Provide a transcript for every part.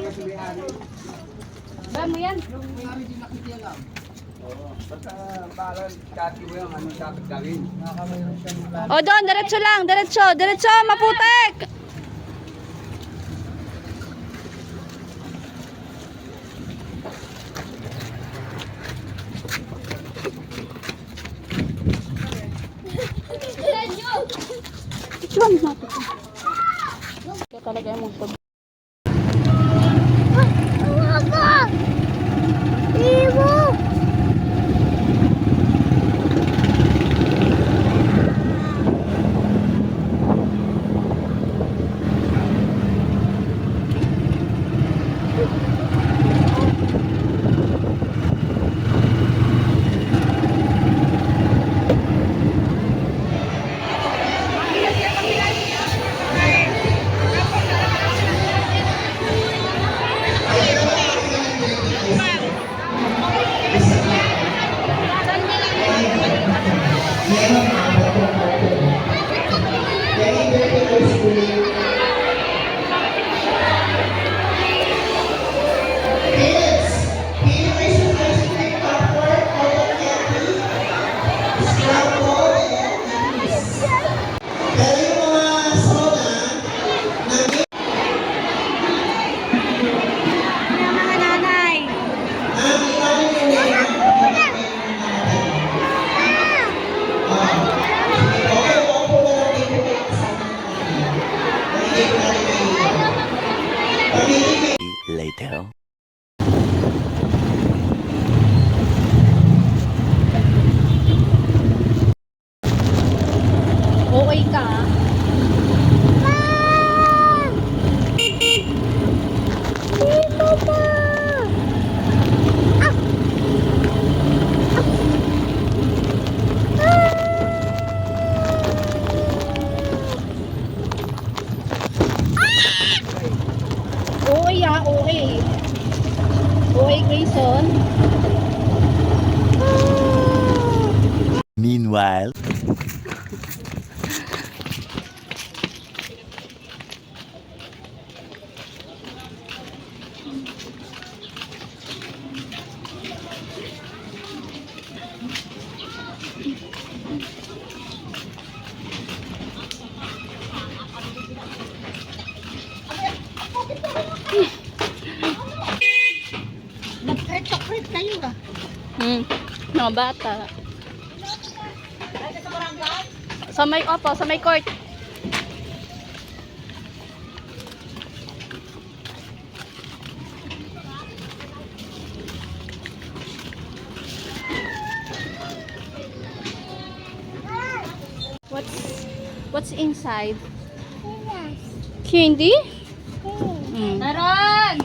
Ba mo yan? Basta bahala, kati mo yung ano dapat gawin. O doon, diretso lang, diretso, diretso, maputek! Ituan natin. Kaya talaga yung motor. Later. Okay ka. Okay ah, okay. Okay, Grayson. Meanwhile. Nag-chocolate kayo ah. Mga bata. Sa may opo, sa may court. What's inside? Candy? Naron!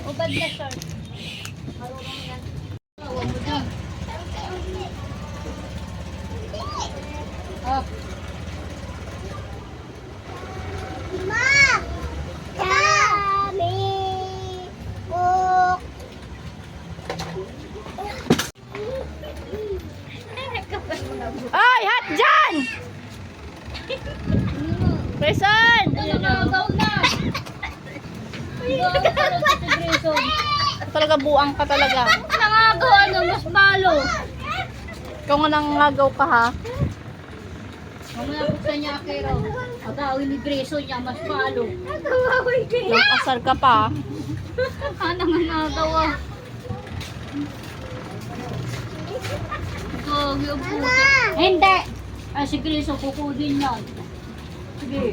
Ubad na short. Oh. Ay, hot dyan! Grayson! Nangagaw na! Talaga buang ka talaga. Nangagaw ano, mas malo. Ikaw nga nangagaw ka ha. Mamaya buksan niya akero. Agawin ni Breso niya, mas malo. Nag-asar ka pa. Nangagaw ah. Gagi ang puto. Hindi! Ah, si Breso kukunin yan. Sige.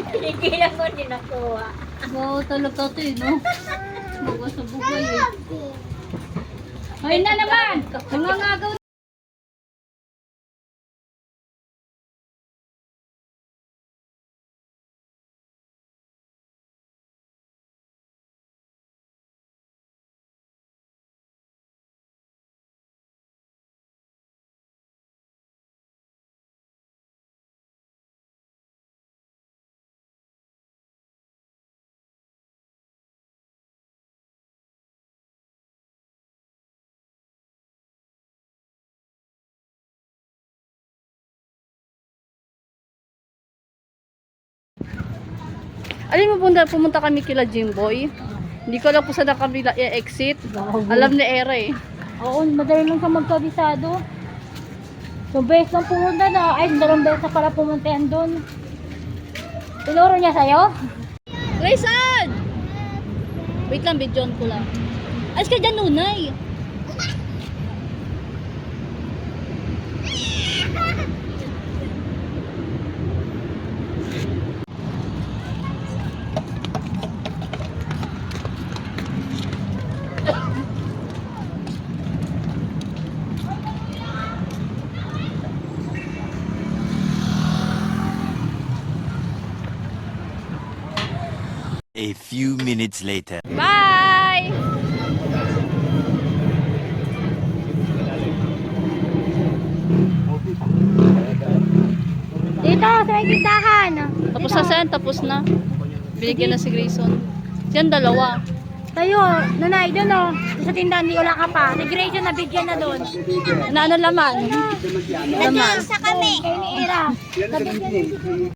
Pinigilan mo din nakuha. Oo, talaga ito eh, no? Buga sa bugay eh. Ayun na naman! Nangangagaw Alam mo pumunta kami kila Jimboy. Hindi ko alam kung saan na kami exit. Alam ni Era eh. Oo, madali lang sa magkabisado. So, base lang pumunta na. Ay, dalawang beses na pala pumunta yan doon. Tinuro niya sa'yo? Grayson! Wait lang, bidyon ko lang. Alis ka dyan, Nunay. A few minutes later. Bye! Dito, sa may tindahan. Tapos na Sen, tapos na. Binigyan na si Grayson. Yan dalawa. Tayo, nanay, doon o. Sa tindahan, di wala ka pa. Si Grayson nabigyan na doon. Na ano laman? Laman. Kay ni Ira. Yan na